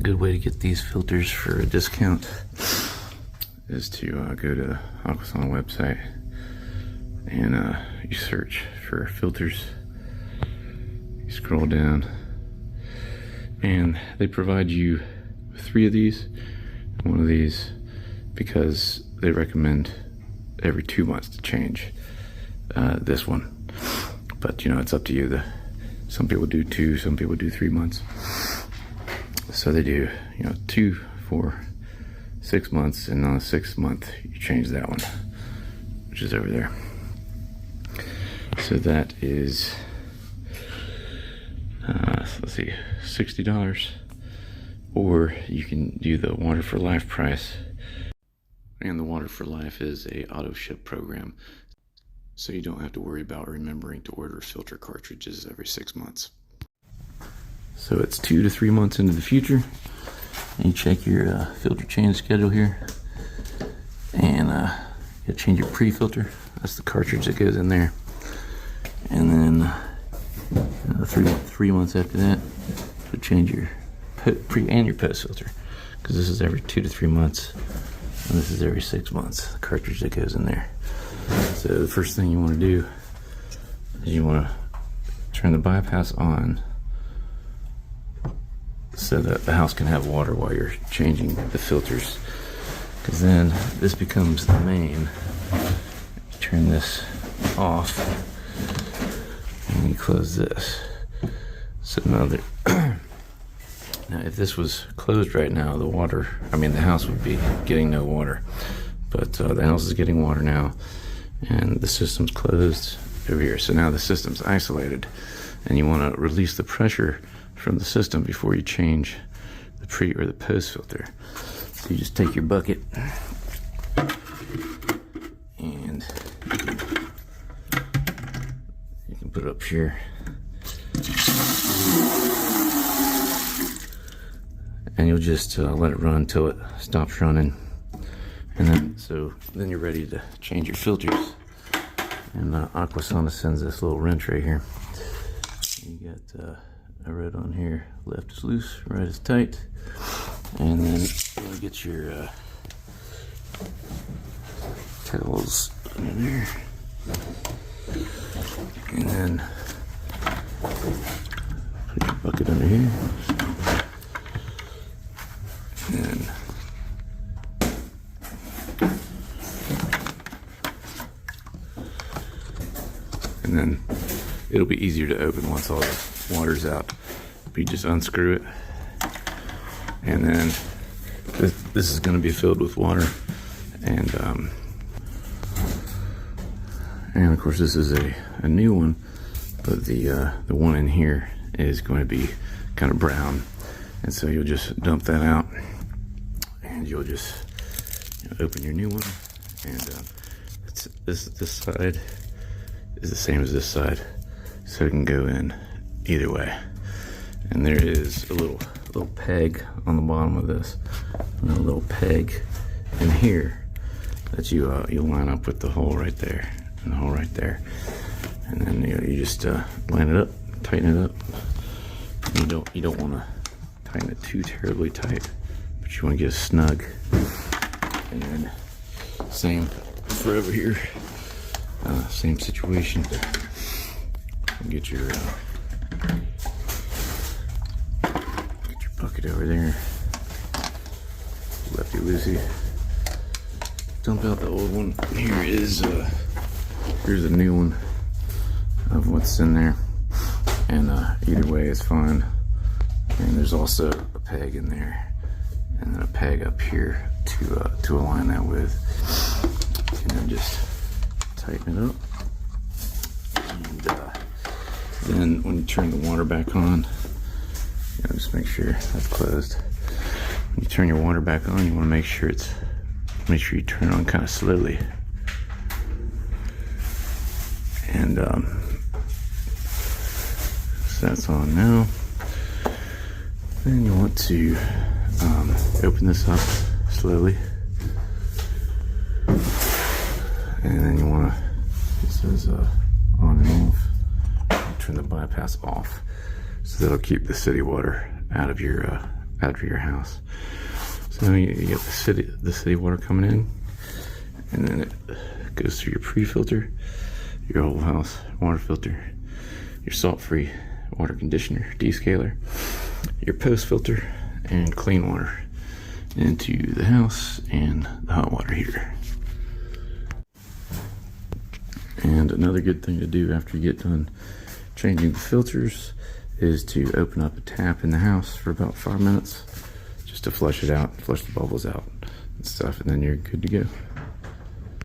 A good way to get these filters for a discount is to go to Aquasana website and you search for filters. You scroll down and they provide you 3 of these, one of these, because they recommend every 2 months to change this one. But you know, it's up to you. Some people do 2, some people do 3 months. So they do, you know, 2, 4, 6 months, and on the 6th month you change that one, which is over there. So that is let's see, $60, or you can do the Water for Life price. And the Water for Life is a auto ship program, so you don't have to worry about remembering to order filter cartridges every 6 months. So it's 2 to 3 months into the future, and you check your filter change schedule here, and you change your pre-filter. That's the cartridge that goes in there. And then 3 months after that, you change your pre and your post filter, because this is every 2 to 3 months, and this is every 6 months, the cartridge that goes in there. So the first thing you want to do is you want to turn the bypass on so that the house can have water while you're changing the filters, because then this becomes the main. You turn this off and you close this. So now now if this was closed right now, the house would be getting no water, but the house is getting water now, and the system's closed over here. So now the system's isolated, and you want to release the pressure from the system before you change the pre or the post filter. So you just take your bucket and you can put it up here, and you'll just let it run until it stops running, and then you're ready to change your filters. And Aquasana sends this little wrench right here. You got I wrote on here, left is loose, right is tight. And then you'll get your towels under there. And then put your bucket under here. And then it'll be easier to open once all the water's out. But you just unscrew it, and then this is going to be filled with water, and of course this is a new one, but the one in here is going to be kind of brown, and so you'll just dump that out, and you'll just open your new one, and this side is the same as this side, so it can go in either way. And there is a little peg on the bottom of this, and a little peg in here that you line up with the hole right there and the hole right there, and then you just line it up, tighten it up. You don't want to tighten it too terribly tight, but you want to get it snug. And then same for over here, same situation. Get your bucket over there, lefty loosey, dump out the old one. Here's a new one of what's in there, and either way is fine. And there's also a peg in there, and then a peg up here to align that with, and then just tighten it up. And then when you turn the water back on, just make sure that's closed. When you turn your water back on, you want to make sure you turn it on kind of slowly. And so that's on now. Then you want to open this up slowly, and then you want to, this says on and off. Turn the bypass off, so that'll keep the city water out of your out of your house. So you get the city water coming in, and then it goes through your pre-filter, your whole house water filter, your salt-free water conditioner, descaler, your post filter, and clean water into the house and the hot water heater. And another good thing to do after you get done changing the filters is to open up a tap in the house for about 5 minutes just to flush it out, flush the bubbles out and stuff, and then you're good to go.